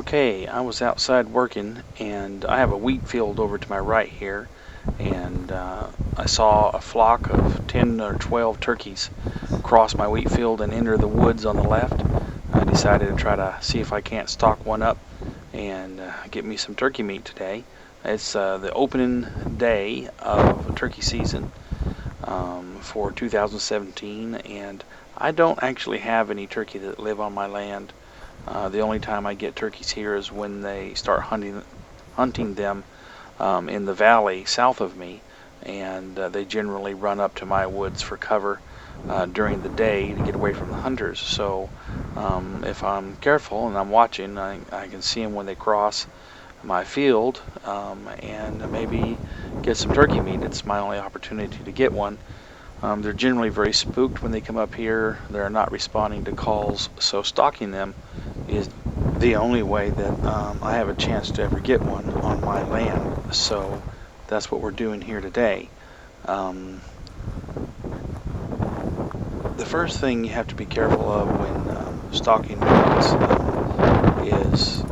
Okay, I was outside working and I have a wheat field over to my right here, and I saw a flock of 10 or 12 turkeys cross my wheat field and enter the woods on the left. I decided to try to see if I can't stalk one up and get me some turkey meat today. It's the opening day of turkey season for 2017, and I don't actually have any turkey that live on my land. The only time I get turkeys here is when they start hunting them in the valley south of me, and they generally run up to my woods for cover during the day to get away from the hunters. So if I'm careful and I'm watching, I can see them when they cross my field, and maybe get some turkey meat. It's my only opportunity to get one. They're generally very spooked when they come up here. They're not responding to calls, so stalking them is the only way that I have a chance to ever get one on my land. So that's what we're doing here today. Um, the first thing you have to be careful of when stalking dogs is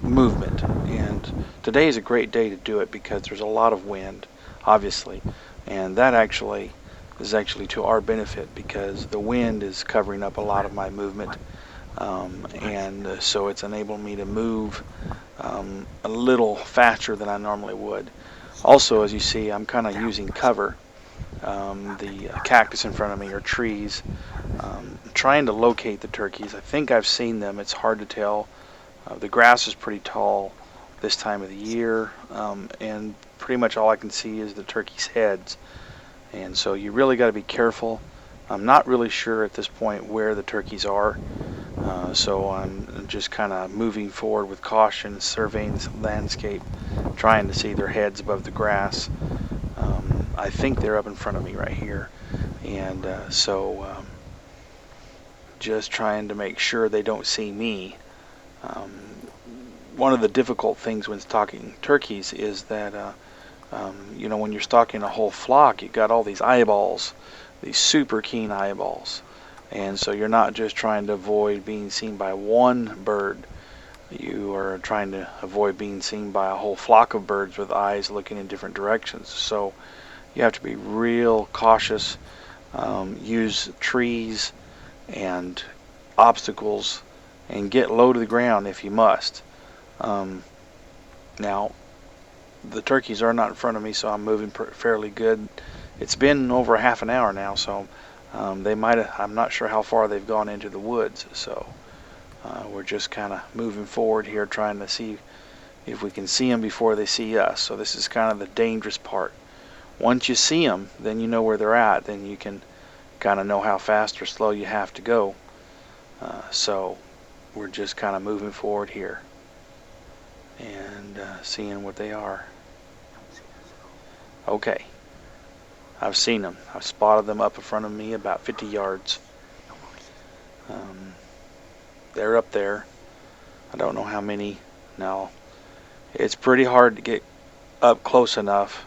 movement. And today is a great day to do it because there's a lot of wind, obviously, and that actually is actually to our benefit because the wind is covering up a lot of my movement, and so it's enabling me to move a little faster than I normally would. Also, as you see, I'm kind of using cover. The cactus in front of me are trees. Trying to locate the turkeys. I think I've seen them. It's hard to tell. The grass is pretty tall this time of the year, and pretty much all I can see is the turkeys' heads. And so you really got to be careful. I'm not really sure at this point where the turkeys are, so I'm just kind of moving forward with caution, surveying the landscape, trying to see their heads above the grass. I think they're up in front of me right here, and so just trying to make sure they don't see me. Um, One of the difficult things when stalking turkeys is that when you're stalking a whole flock, you've got all these eyeballs, these super keen eyeballs. And so you're not just trying to avoid being seen by one bird, you are trying to avoid being seen by a whole flock of birds with eyes looking in different directions. So you have to be real cautious, use trees and obstacles, and get low to the ground if you must. Now, the turkeys are not in front of me, so I'm moving fairly good. It's been over half an hour now, so they might have, I'm not sure how far they've gone into the woods, so we're just kind of moving forward here, trying to see if we can see them before they see us. So this is kind of the dangerous part. Once you see them, then you know where they're at, then you can kind of know how fast or slow you have to go. So we're just kind of moving forward here and seeing what they are. Okay, I've seen them. I've spotted them up in front of me about 50 yards. They're up there. I don't know how many. Now, it's pretty hard to get up close enough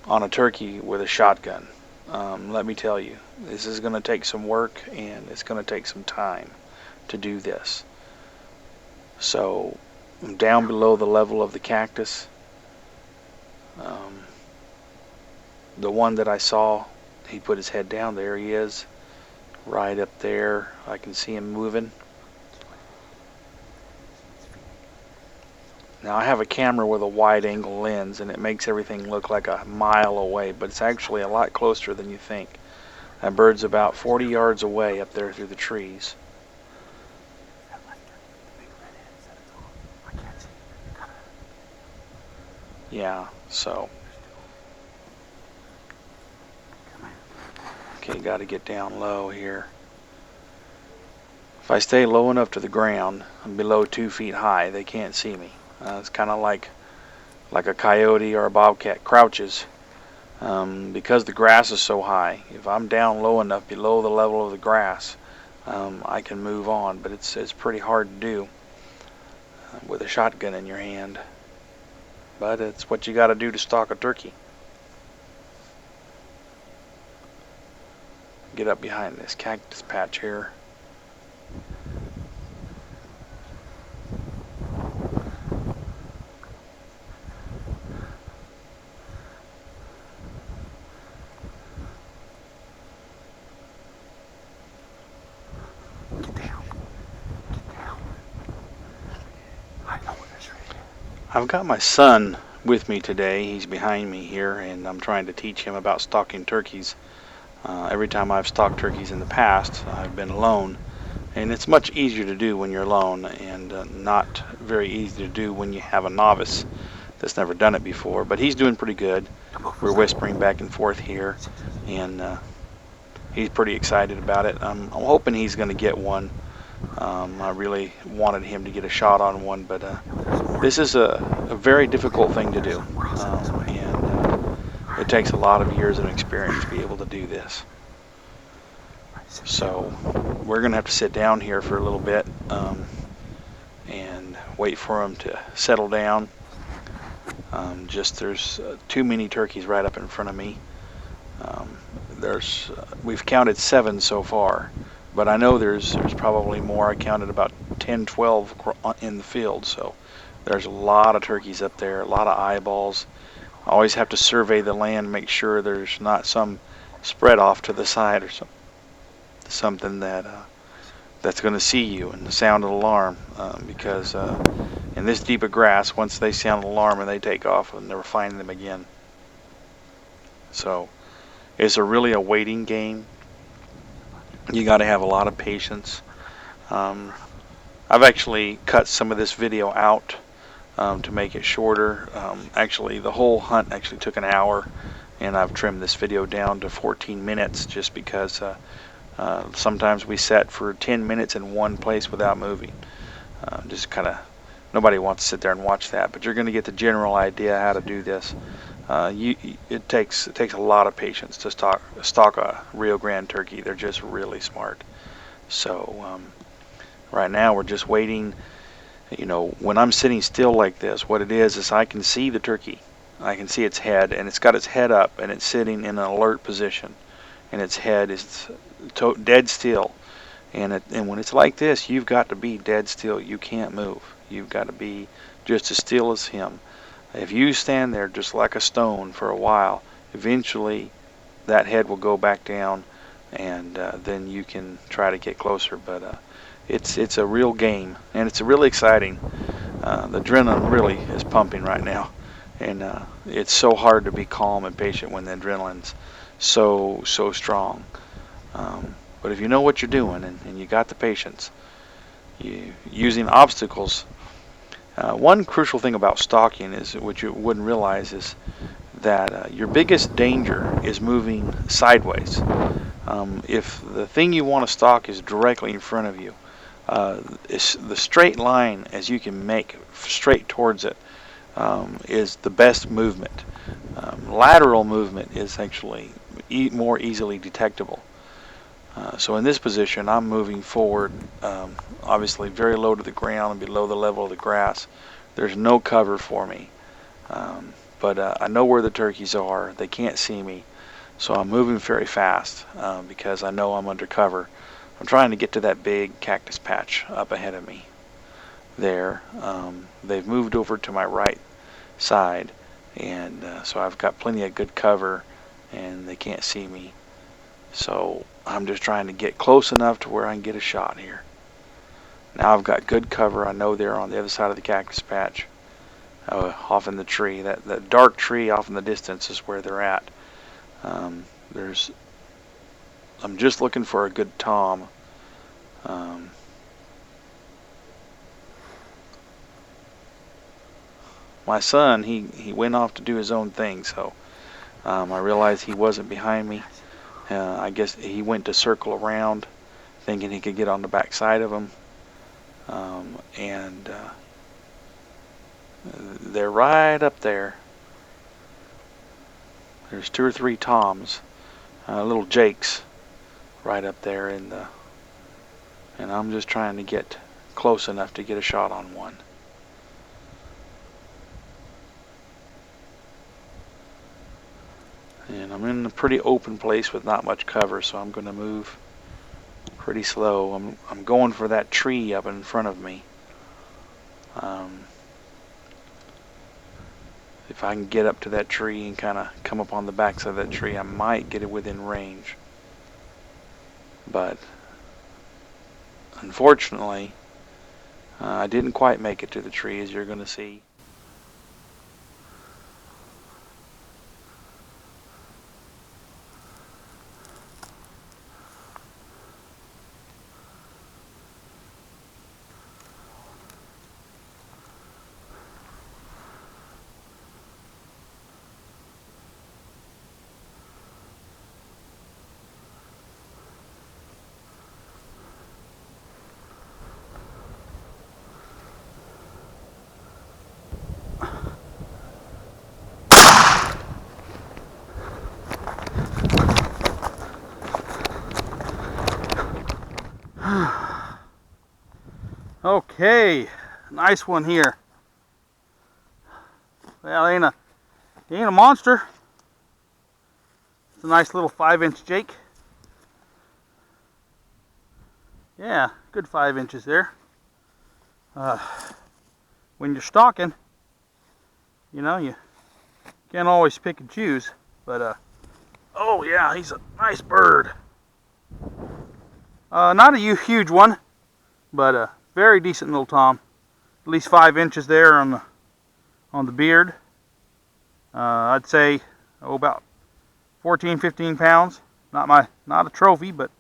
on a turkey with a shotgun. Let me tell you, this is going to take some work and it's going to take some time to do this. So I'm down below the level of the cactus. The one that I saw, he put his head down. There he is, right up there. I can see him moving. Now I have a camera with a wide angle lens and it makes everything look like a mile away, but it's actually a lot closer than you think. That bird's about 40 yards away up there through the trees. Yeah, so. Okay, got to get down low here. If I stay low enough to the ground, I'm below 2 feet high, they can't see me. It's kind of like a coyote or a bobcat crouches. Because the grass is so high, if I'm down low enough below the level of the grass, I can move on, but it's pretty hard to do with a shotgun in your hand. But it's what you got to do to stalk a turkey. Get up behind this cactus patch here. I've got my son with me today. He's behind me here, and I'm trying to teach him about stalking turkeys. Every time I've stalked turkeys in the past, I've been alone, and it's much easier to do when you're alone, and not very easy to do when you have a novice that's never done it before. But he's doing pretty good. We're whispering back and forth here, and he's pretty excited about it. I'm hoping he's going to get one. I really wanted him to get a shot on one, but this is a very difficult thing to do, and it takes a lot of years of experience to be able to do this. So we're going to have to sit down here for a little bit and wait for him to settle down. There's too many turkeys right up in front of me. We've counted 7 so far, but I know there's probably more. I counted about 10, 12 in the field, so there's a lot of turkeys up there, a lot of eyeballs. I always have to survey the land, make sure there's not some spread off to the side or something that's going to see you and sound an alarm, because in this deep of grass, once they sound an alarm and they take off, we'll never find them again. So it's really a waiting game. You got to have a lot of patience. I've actually cut some of this video out to make it shorter. Actually, the whole hunt actually took an hour, and I've trimmed this video down to 14 minutes just because sometimes we sat for 10 minutes in one place without moving. Just kind of, nobody wants to sit there and watch that, but you're going to get the general idea how to do this. It takes a lot of patience to stalk a Rio Grande turkey. They're just really smart. So right now we're just waiting. When I'm sitting still like this, what it is I can see the turkey. I can see its head, and it's got its head up, and it's sitting in an alert position, and its head is dead still. And when it's like this, you've got to be dead still. You can't move. You've got to be just as still as him. If you stand there just like a stone for a while, eventually that head will go back down, and then you can try to get closer. But it's a real game, and it's really exciting. The adrenaline really is pumping right now, and it's so hard to be calm and patient when the adrenaline's so strong. But if you know what you're doing and you got the patience, using obstacles. One crucial thing about stalking is, what you wouldn't realize, is that your biggest danger is moving sideways. If the thing you want to stalk is directly in front of you, the straight line as you can make straight towards it is the best movement. Lateral movement is actually more easily detectable. So in this position, I'm moving forward, obviously very low to the ground and below the level of the grass. There's no cover for me, but I know where the turkeys are. They can't see me, so I'm moving very fast because I know I'm under cover. I'm trying to get to that big cactus patch up ahead of me there. They've moved over to my right side, and so I've got plenty of good cover, and they can't see me. So I'm just trying to get close enough to where I can get a shot here. Now I've got good cover. I know they're on the other side of the cactus patch, off in the tree. That dark tree off in the distance is where they're at. I'm just looking for a good tom. My son, he went off to do his own thing, so I realized he wasn't behind me. I guess he went to circle around, thinking he could get on the back side of him. And they're right up there. There's 2 or 3 toms, little jakes, right up there and I'm just trying to get close enough to get a shot on one. And I'm in a pretty open place with not much cover, so I'm going to move pretty slow. I'm going for that tree up in front of me. If I can get up to that tree and kind of come up on the backside of that tree, I might get it within range. But unfortunately, I didn't quite make it to the tree, as you're going to see. Okay, nice one here. Well, ain't a monster. It's a nice little 5-inch Jake. Yeah, good 5 inches there. When you're stalking, you know, you can't always pick and choose, but oh yeah, he's a nice bird. Not a huge one, but a very decent little tom. At least 5 inches there on the beard. I'd say about 14, 15 pounds. Not a trophy, but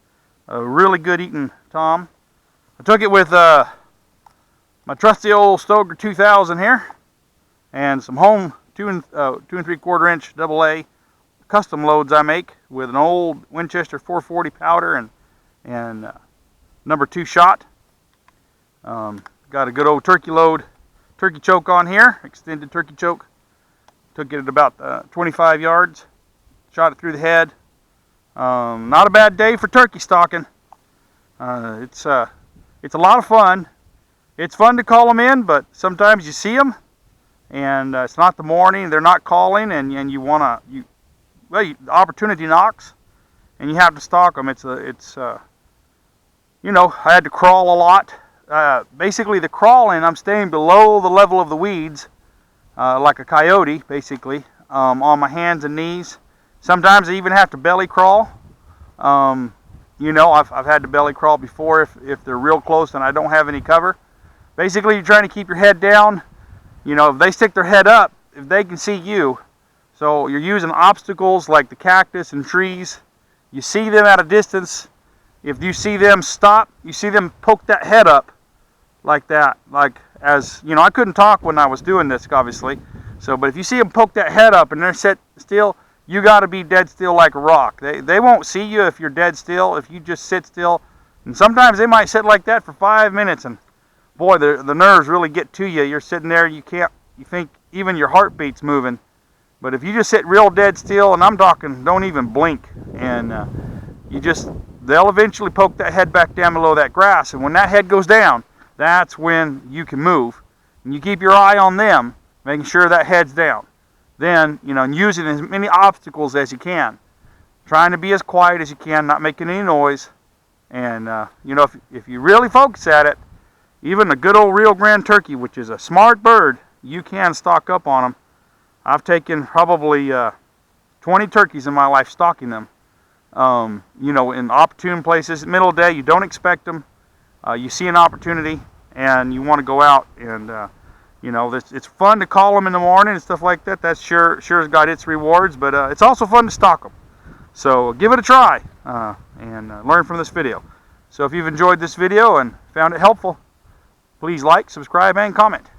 a really good eating tom. I took it with my trusty old Stoker 2000 here, and some home 2 3/4 inch AA custom loads I make with an old Winchester 440 powder and number 2 shot. Got a good old turkey choke on here, extended turkey choke. Took it at about 25 yards, shot it through the head. Not a bad day for turkey stalking. It's a lot of fun. It's fun to call them in, but sometimes you see them, and it's not the morning. They're not calling, and the opportunity knocks, and you have to stalk them. You know, I had to crawl a lot. Basically, the crawling, I'm staying below the level of the weeds, like a coyote, basically, on my hands and knees. Sometimes I even have to belly crawl. You know, I've had to belly crawl before if they're real close and I don't have any cover. Basically, you're trying to keep your head down. You know, if they stick their head up, if they can see you, so you're using obstacles like the cactus and trees. You see them at a distance. If you see them stop, you see them poke that head up like that. Like, as you know, I couldn't talk when I was doing this, obviously. So, but if you see them poke that head up and they're set still, you got to be dead still like a rock. They won't see you if you're dead still, if you just sit still. And sometimes they might sit like that for 5 minutes, and boy, the nerves really get to you. You're sitting there, you think even your heartbeat's moving. But if you just sit real dead still, and I'm talking, don't even blink, and they'll eventually poke that head back down below that grass. And when that head goes down, that's when you can move. And you keep your eye on them, making sure that head's down. Then, you know, and using as many obstacles as you can. Trying to be as quiet as you can, not making any noise. And, you know, if you really focus at it, even a good old Rio Grande Turkey, which is a smart bird, you can stalk up on them. I've taken probably 20 turkeys in my life stalking them. You know, in opportune places, middle of the day, you don't expect them. You see an opportunity, and you want to go out, and you know, it's fun to call them in the morning and stuff like that. That's sure has got its rewards, but it's also fun to stalk them. So give it a try and learn from this video. So if you've enjoyed this video and found it helpful, please like, subscribe, and comment.